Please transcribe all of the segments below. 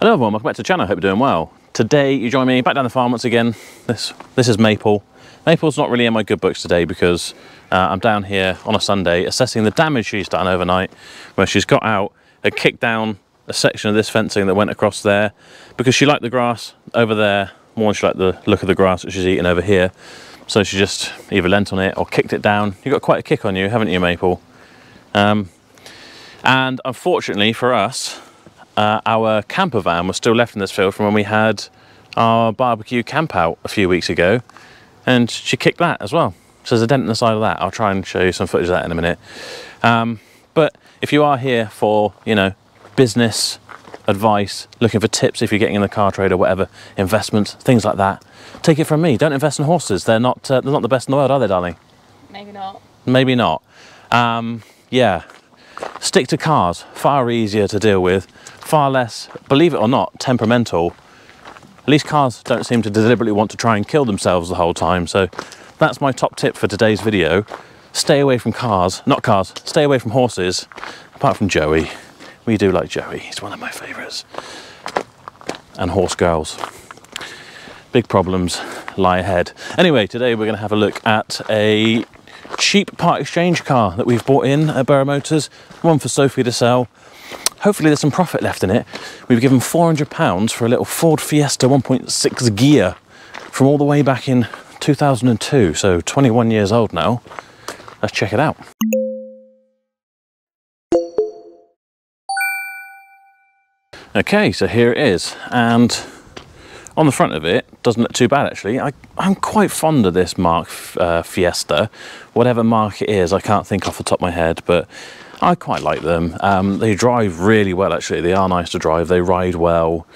Hello everyone, welcome back to the channel, I hope you're doing well. Today you join me back down the farm once again. This is Maple. Maple's not really in my good books today because I'm down here on a Sunday assessing the damage she's done overnight, where she's got out and kicked down a section of this fencing that went across there because she liked the grass over there more than she liked the look of the grass that she's eating over here. So she just either leant on it or kicked it down. You've got quite a kick on you, haven't you, Maple? And unfortunately for us, our camper van was still left in this field from when we had our barbecue camp out a few weeks ago, and she kicked that as well. So there's a dent in the side of that. I'll try and show you some footage of that in a minute. But if you are here for, you know, business advice, looking for tips if you're getting in the car trade or whatever, investments, things like that, take it from me. Don't invest in horses. They're not the best in the world, are they, darling? Maybe not. Maybe not. Yeah. Stick to cars. Far easier to deal with. Far less, believe it or not, temperamental. At least cars don't seem to deliberately want to try and kill themselves the whole time. So that's my top tip for today's video. Stay away from cars. Not cars. Stay away from horses. Apart from Joey. We do like Joey. He's one of my favourites. And horse girls. Big problems lie ahead. Anyway, today we're going to have a look at a cheap part exchange car that we've bought in at Borough Motors. One for Sophie to sell. Hopefully there's some profit left in it. We've given £400 for a little Ford Fiesta 1.6 gear from all the way back in 2002, so 21 years old now. Let's check it out. Okay, so here it is, and on the front of it, doesn't look too bad actually. I'm quite fond of this marque Fiesta. Whatever marque it is, I can't think off the top of my head, but I quite like them. They drive really well actually. They are nice to drive, they ride well.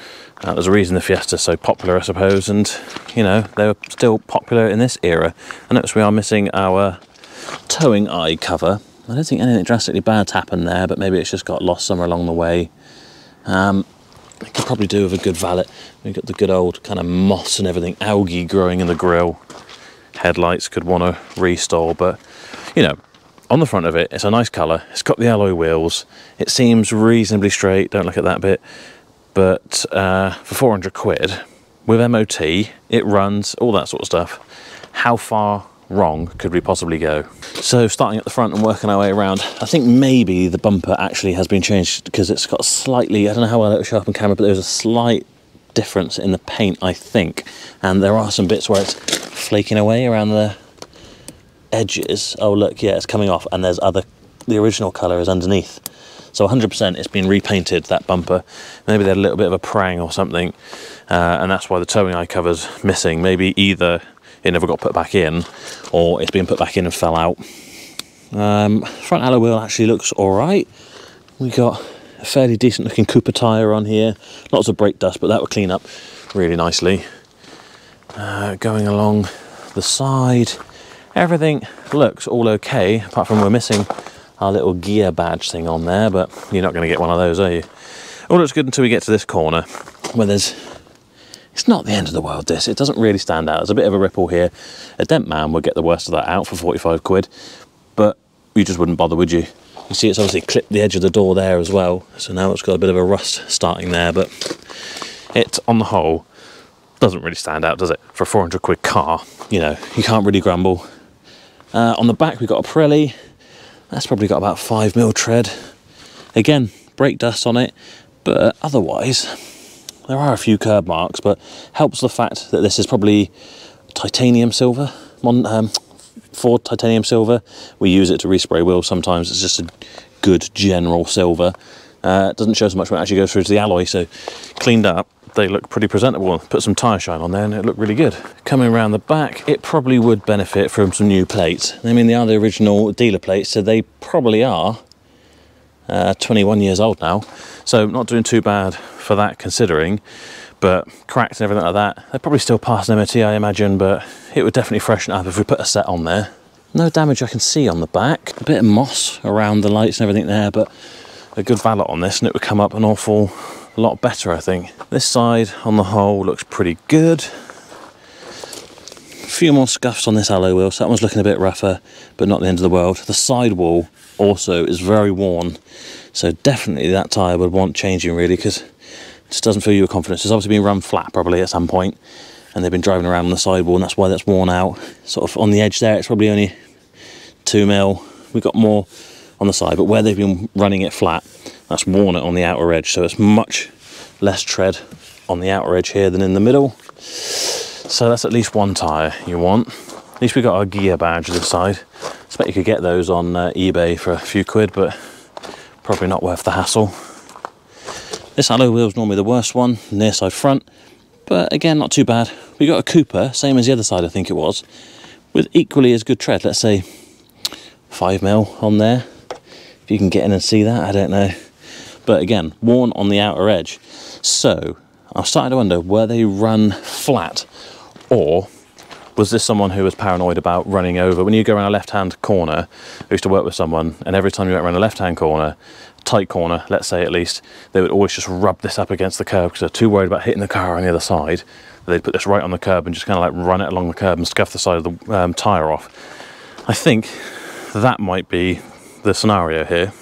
There's a reason the Fiesta's so popular, I suppose, and you know, they're still popular in this era. I notice we are missing our towing eye cover. I don't think anything drastically bad's happened there, but maybe it's just got lost somewhere along the way. I could probably do with a good valet. We've got the good old kind of moss and everything, algae growing in the grille. Headlights could want to restore, but you know, on the front of it, it's a nice colour. It's got the alloy wheels. It seems reasonably straight. Don't look at that bit. But for 400 quid, with MOT, it runs, all that sort of stuff. How far wrong could we possibly go? So starting at the front and working our way around, I think maybe the bumper actually has been changed because it's got slightly, I don't know how well it will show up on camera, but there's a slight difference in the paint, I think. And there are some bits where it's flaking away around the edges. Oh look, yeah, it's coming off, and there's the original colour is underneath. So 100% it's been repainted, that bumper. Maybe they had a little bit of a prang or something, and that's why the towing eye cover's missing. Maybe either it never got put back in, or it's been put back in and fell out. Front alloy wheel actually looks alright. We got a fairly decent looking Cooper tyre on here. Lots of brake dust, but that will clean up really nicely. Going along the side, everything looks all okay, apart from we're missing our little gear badge thing on there, but you're not going to get one of those, are you? All looks good until we get to this corner, where there's... It's not the end of the world, this. It doesn't really stand out. There's a bit of a ripple here. A dent man would get the worst of that out for 45 quid, but you just wouldn't bother, would you? You see it's obviously clipped the edge of the door there as well, so now it's got a bit of a rust starting there, but it, on the whole, doesn't really stand out, does it? For a 400 quid car, you know, you can't really grumble. On the back we've got a Pirelli. That's probably got about 5mm tread. Again, brake dust on it, but otherwise there are a few curb marks, but helps the fact that this is probably titanium silver, Ford titanium silver. We use it to respray wheels sometimes. It's just a good general silver. It doesn't show so much when it actually goes through to the alloy, so cleaned up, they look pretty presentable. Put some tyre shine on there and it looked really good. Coming around the back, it probably would benefit from some new plates. I mean, they are the original dealer plates, so they probably are 21 years old now, so not doing too bad for that considering, but cracked and everything like that, they're probably still past an MOT, I imagine, but it would definitely freshen up if we put a set on there. No damage I can see on the back, a bit of moss around the lights and everything there, but a good valet on this and it would come up an awful lot better, I think. This side on the whole looks pretty good. A few more scuffs on this alloy wheel, so that one's looking a bit rougher, but not the end of the world. The sidewall also is very worn, so definitely that tyre would want changing really, because Just doesn't fill you with confidence. It's obviously been run flat probably at some point, and they've been driving around on the sidewall, and that's why that's worn out. Sort of on the edge there, it's probably only 2 mil. We've got more on the side, but where they've been running it flat, that's worn it on the outer edge, so it's much less tread on the outer edge here than in the middle. So that's at least one tyre you want. At least we got our gear badge this side. I expect you could get those on eBay for a few quid, but probably not worth the hassle. This alloy wheel is normally the worst one, near side front, but again, not too bad. We got a Cooper, same as the other side I think it was, with equally as good tread, let's say 5 mil on there. If you can get in and see that, I don't know. But again, worn on the outer edge. So I was starting to wonder, were they run flat, or was this someone who was paranoid about running over? When you go around a left-hand corner, I used to work with someone, and every time you went around a left-hand corner, tight corner, let's say at least, they would always just rub this up against the curb because they're too worried about hitting the car on the other side. They'd put this right on the curb and just kind of like run it along the curb and scuff the side of the tyre off. I think that might be the scenario here.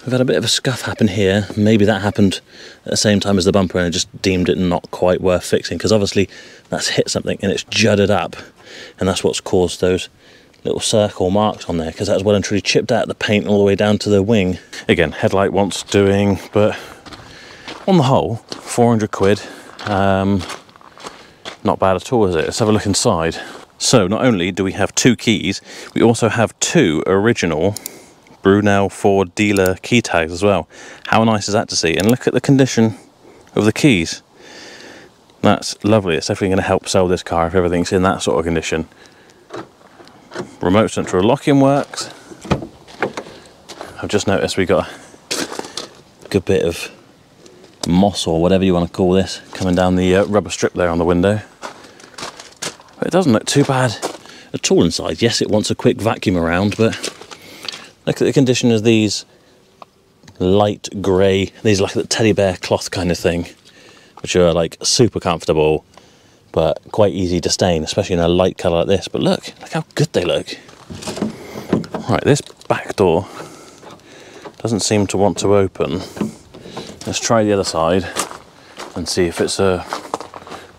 We've had a bit of a scuff happen here. Maybe that happened at the same time as the bumper and I just deemed it not quite worth fixing, because obviously that's hit something and it's judded up, and that's what's caused those little circle marks on there, because that's well and truly chipped out the paint all the way down to the wing. Again, headlight wants doing, but on the whole, 400 quid. Not bad at all, is it? Let's have a look inside. So not only do we have 2 keys, we also have 2 original Brunel Ford dealer key tags as well. How nice is that to see? And look at the condition of the keys. That's lovely. It's definitely going to help sell this car if everything's in that sort of condition. Remote central locking works. I've just noticed we got a good bit of moss, or whatever you want to call this, coming down the rubber strip there on the window. But it doesn't look too bad at all inside. Yes, it wants a quick vacuum around, but look at the condition of these light grey, these like the teddy bear cloth kind of thing, which are like super comfortable, but quite easy to stain, especially in a light colour like this. But look how good they look. Right, this back door doesn't seem to want to open. Let's try the other side and see if it's a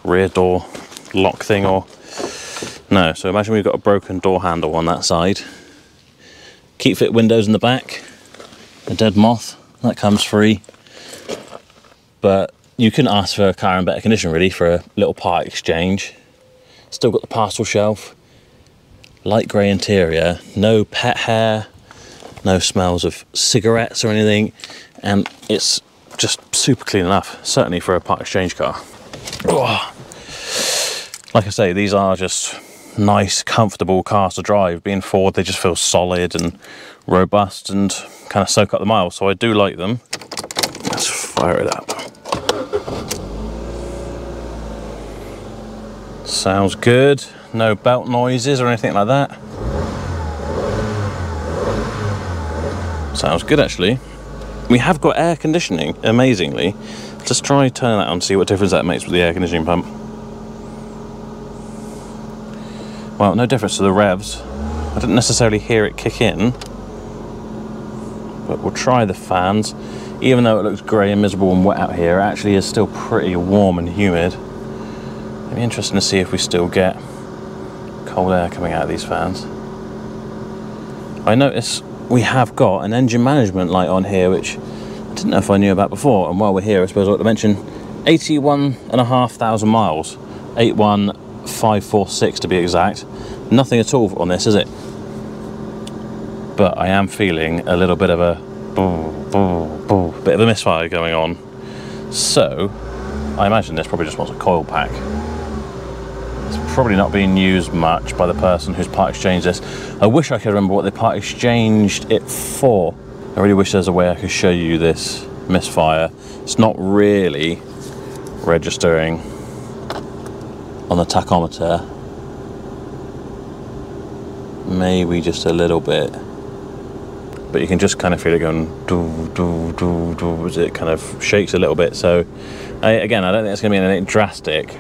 rear door lock thing or no. So imagine we've got a broken door handle on that side. Keep fit windows in the back, a dead moth, that comes free. But you couldn't ask for a car in better condition really for a little part exchange. Still got the parcel shelf, light grey interior, no pet hair, no smells of cigarettes or anything, and it's just super clean enough, certainly for a part exchange car. Oh. Like I say, these are just nice, comfortable cars to drive. Being Ford, they just feel solid and robust and kind of soak up the miles, so I do like them. Let's fire it up. Sounds good. No belt noises or anything like that. Sounds good actually. We have got air conditioning, amazingly. Let's try turning that on, see what difference that makes with the air conditioning pump. Well, no difference to the revs. I didn't necessarily hear it kick in, but we'll try the fans. Even though it looks grey and miserable and wet out here, it actually is still pretty warm and humid. It'll be interesting to see if we still get cold air coming out of these fans. I notice we have got an engine management light on here, which I didn't know if I knew about before, and while we're here I suppose I ought to mention 81,500 miles, 81,546 to be exact. Nothing at all on this, is it? But I am feeling a little bit of a bit of a misfire going on, so I imagine this probably just wants a coil pack. It's probably not being used much by the person who's part exchanged this. I wish I could remember what they part exchanged it for. I really wish there's a way I could show you this misfire. It's not really registering on the tachometer. Maybe just a little bit. But you can just kind of feel it going doo, doo, doo, doo, as it kind of shakes a little bit. So again, I don't think it's going to be anything drastic.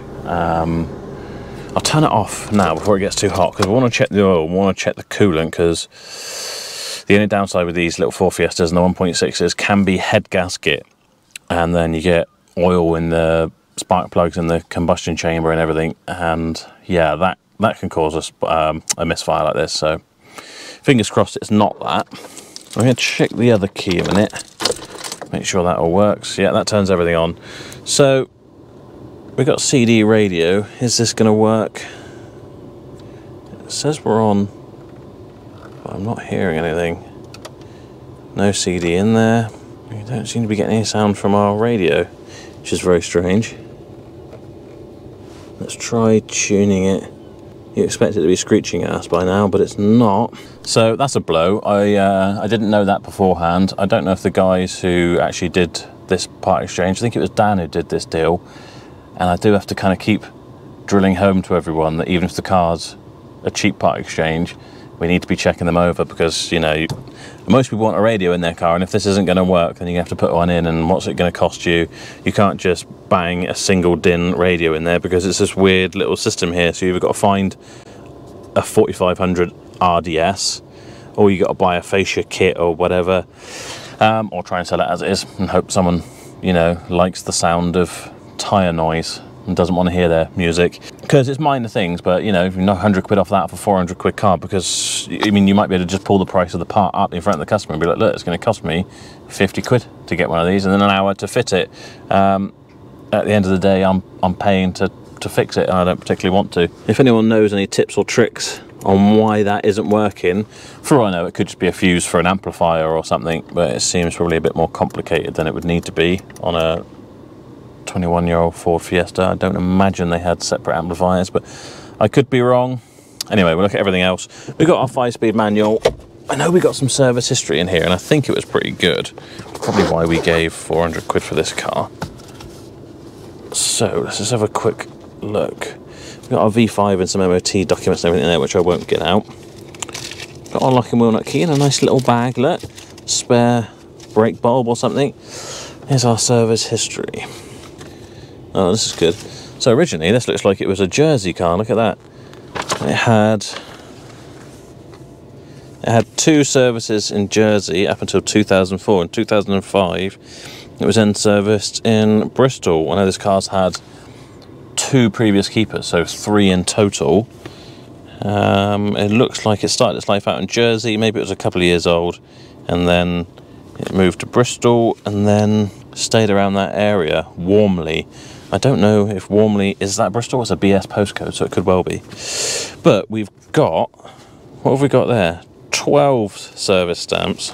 I'll turn it off now before it gets too hot, because we want to check the oil, we want to check the coolant, because the only downside with these little Ford Fiestas and the 1.6s can be head gasket, and then you get oil in the spark plugs in the combustion chamber and everything, and yeah, that can cause us a misfire like this. So fingers crossed it's not that. I'm going to check the other key a minute, make sure that all works. Yeah, that turns everything on. So we've got CD radio. Is this going to work? It says we're on, but I'm not hearing anything. No CD in there. We don't seem to be getting any sound from our radio, which is very strange. Let's try tuning it. You expect it to be screeching at us by now, but it's not. So that's a blow. I didn't know that beforehand. I don't know if the guys who actually did this part exchange, I think it was Dan who did this deal, and I do have to kind of keep drilling home to everyone that even if the car's a cheap part exchange, we need to be checking them over, because, you know, most people want a radio in their car, and if this isn't going to work, then you have to put one in, and what's it going to cost you? You can't just bang a single DIN radio in there, because it's this weird little system here. So you've got to find a 4500 RDS, or you got to buy a fascia kit or whatever, or try and sell it as it is and hope someone, you know, likes the sound of tyre noise and doesn't want to hear their music, because it's minor things. But you know, if you knock 100 quid off that for 400 quid car, because I mean, you might be able to just pull the price of the part up in front of the customer and be like, look, it's going to cost me 50 quid to get one of these, and then an hour to fit it. At the end of the day, I'm paying to fix it, and I don't particularly want to. If anyone knows any tips or tricks on why that isn't working, for all I know, it could just be a fuse for an amplifier or something, but it seems probably a bit more complicated than it would need to be on a 21-year-old Ford Fiesta. I don't imagine they had separate amplifiers, but I could be wrong. Anyway, we'll look at everything else. We've got our 5-speed manual. I know we got some service history in here, and I think it was pretty good. Probably why we gave 400 quid for this car. So let's just have a quick look. We've got our V5 and some MOT documents and everything there, which I won't get out. Got our lock and wheel nut key in a nice little bag, look. Spare brake bulb or something. Here's our service history. Oh, this is good. So originally, this looks like it was a Jersey car. Look at that. It had 2 services in Jersey up until 2004. In 2005, it was then serviced in Bristol. I know this car's had 2 previous keepers, so 3 in total. It looks like it started its life out in Jersey. Maybe it was a couple of years old, and then it moved to Bristol, and then stayed around that area. Warmly. I don't know if Warmly is that Bristol. It's a BS postcode, so it could well be. But we've got, what have we got there? 12 service stamps.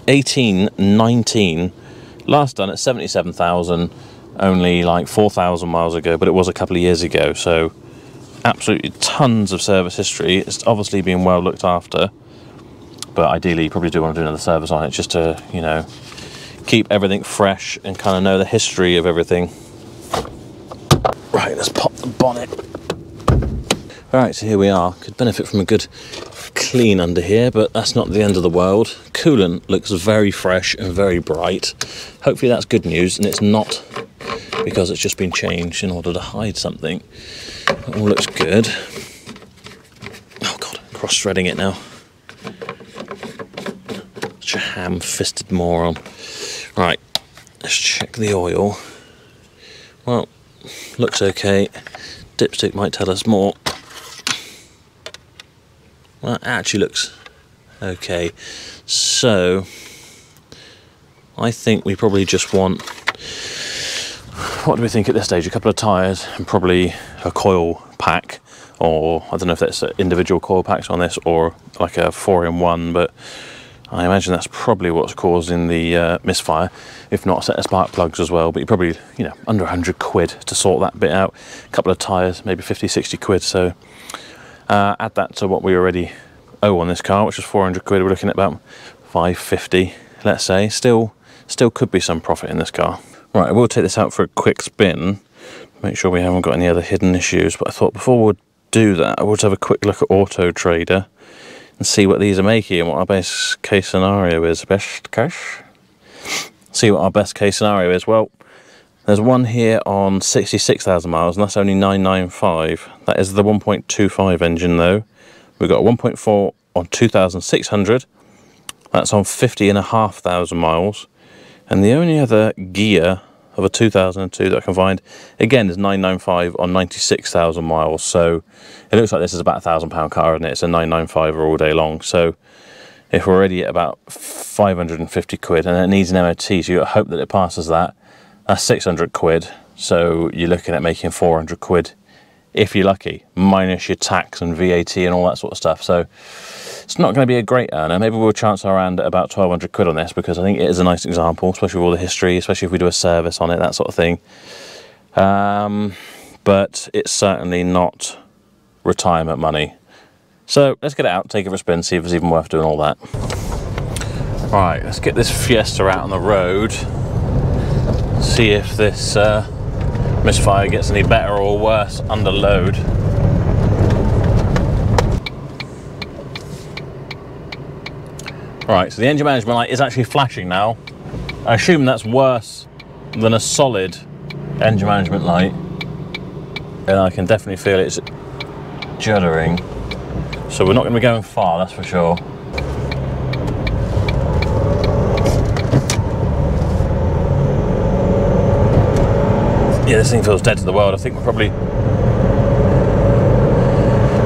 18, 19. Last done at 77,000, only like 4,000 miles ago, but it was a couple of years ago. So absolutely tons of service history. It's obviously been well looked after, but ideally you probably do want to do another service on it, just to, you know, keep everything fresh and kind of know the history of everything. Right, let's pop the bonnet. Alright, so here we are. Could benefit from a good clean under here, but that's not the end of the world. Coolant looks very fresh and very bright. Hopefully that's good news, and it's not because it's just been changed in order to hide something. It all looks good. Oh god, cross-threading it now. Such a ham-fisted moron. Right, let's check the oil. Well, looks okay. Dipstick might tell us more. Well, it actually looks okay. So I think we probably just want, what do we think at this stage? A couple of tyres and probably a coil pack, or I don't know if that's individual coil packs on this or like a 4-in-1, but I imagine that's probably what's causing the misfire, if not a set of spark plugs as well. But you probably, you know, under 100 quid to sort that bit out. A couple of tyres, maybe 50, 60 quid. So add that to what we already owe on this car, which is 400 quid. We're looking at about 550, let's say. Still could be some profit in this car. Right, I will take this out for a quick spin, make sure we haven't got any other hidden issues. But I thought before we do that, I would have a quick look at Auto Trader and see what these are making and what our best case scenario is. See what our best case scenario is. Well, there's one here on 66,000 miles, and that's only 995. That is the 1.25 engine though. We've got a 1.4 on 2,600. That's on 50,500 miles. And the only other gear of a 2002 that I can find. Again, is 995 on 96,000 miles. So it looks like this is about £1,000 car, isn't it? It's a 995 all day long. So if we're already at about 550 quid and it needs an MOT, so you hope that it passes that, that's 600 quid. So you're looking at making 400 quid if you're lucky, minus your tax and VAT and all that sort of stuff. So it's not going to be a great earner. Maybe we'll chance our hand at about 1,200 quid on this, because I think it is a nice example, especially with all the history, especially if we do a service on it, that sort of thing. But it's certainly not retirement money. So let's get it out, take it for a spin, see if it's even worth doing all that. Right, let's get this Fiesta out on the road, see if this misfire gets any better or worse under load. Right, so the engine management light is actually flashing now. I assume that's worse than a solid engine management light, and I can definitely feel it's juddering. So we're not going to be going far, that's for sure. Yeah, this thing feels dead to the world. I think we're probably...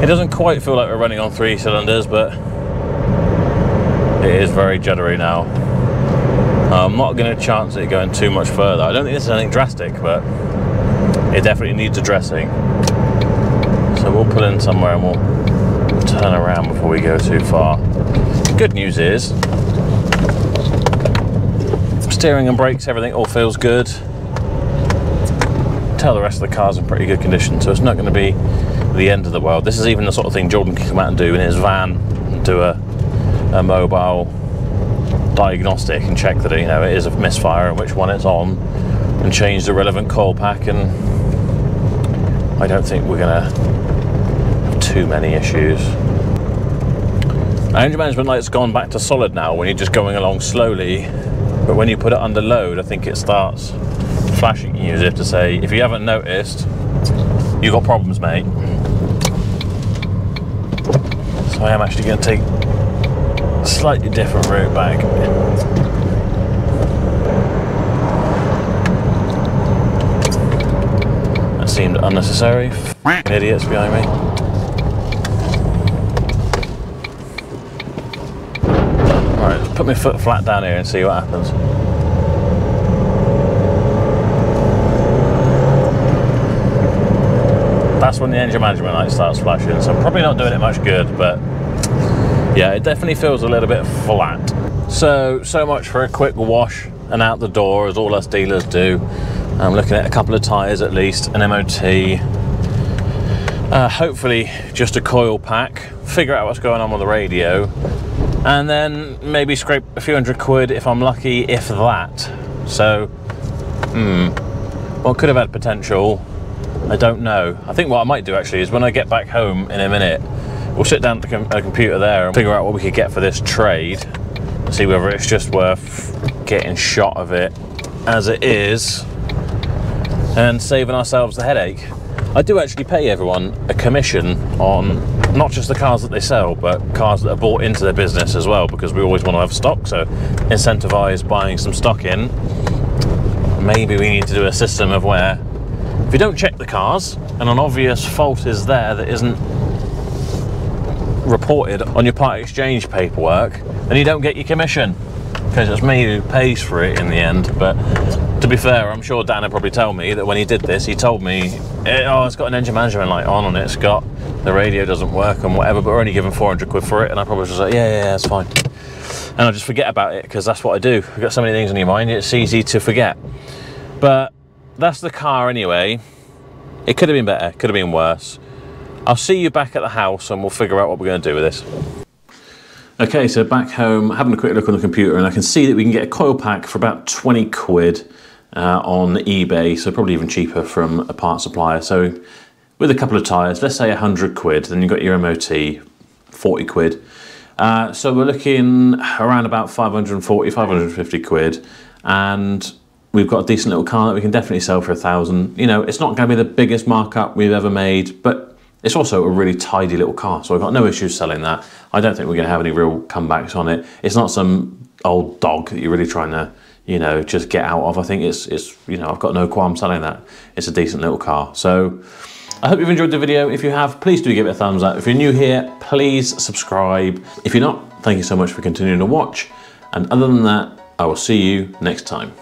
It doesn't quite feel like we're running on 3 cylinders, but it is very juddery now. I'm not going to chance it going too much further. I don't think this is anything drastic, but it definitely needs addressing. So we'll pull in somewhere and we'll turn around before we go too far. Good news is, steering and brakes, everything all feels good. Tell the rest of the car's in pretty good condition, so it's not going to be the end of the world. This is even the sort of thing Jordan can come out and do in his van and do a mobile diagnostic and check that, you know, it is a misfire and which one it's on, and change the relevant coil pack, and I don't think we're going to have too many issues. Our engine management light's gone back to solid now when you're just going along slowly, but when you put it under load, I think it starts flashing you as if to say, if you haven't noticed, you've got problems, mate. So I am actually going to take a slightly different route back. That seemed unnecessary. F***ing idiots behind me. Alright, let's put my foot flat down here and see what happens. That's when the engine management light starts flashing, so I'm probably not doing it much good, but yeah, it definitely feels a little bit flat. So much for a quick wash and out the door, as all us dealers do. I'm looking at a couple of tyres at least, an MOT, hopefully just a coil pack, figure out what's going on with the radio, and then maybe scrape a few hundred quid if I'm lucky, if that. So, well, could have had potential. I don't know. I think what I might do actually is when I get back home in a minute, we'll sit down at the computer there and figure out what we could get for this trade, see whether it's just worth getting shot of it as it is and saving ourselves the headache. I do actually pay everyone a commission on not just the cars that they sell, but cars that are bought into their business as well, because we always want to have stock, so incentivize buying some stock in. Maybe we need to do a system of where if you don't check the cars and an obvious fault is there that isn't reported on your part exchange paperwork, then you don't get your commission, because it's me who pays for it in the end. But to be fair, I'm sure Dan would probably tell me that when he did this, he told me, oh, it's got an engine management light on it, Scott, the radio doesn't work and whatever, but we're only giving 400 quid for it. And I probably was just like, yeah, that's fine. And I just forget about it, because that's what I do. You've got so many things on your mind, it's easy to forget. But that's the car anyway. It could have been better, could have been worse. I'll see you back at the house and we'll figure out what we're going to do with this. Okay, so back home, having a quick look on the computer, and I can see that we can get a coil pack for about 20 quid on eBay, so probably even cheaper from a part supplier. So with a couple of tyres, let's say 100 quid, then you've got your MOT, 40 quid. So we're looking around about 540, 550 quid, and we've got a decent little car that we can definitely sell for 1,000. You know, it's not going to be the biggest markup we've ever made, but it's also a really tidy little car, so I've got no issues selling that. I don't think we're going to have any real comebacks on it. It's not some old dog that you're really trying to, you know, just get out of. I think it's you know, I've got no qualm selling that. It's a decent little car. So I hope you've enjoyed the video. If you have, please do give it a thumbs up. If you're new here, please subscribe. If you're not, thank you so much for continuing to watch. And other than that, I will see you next time.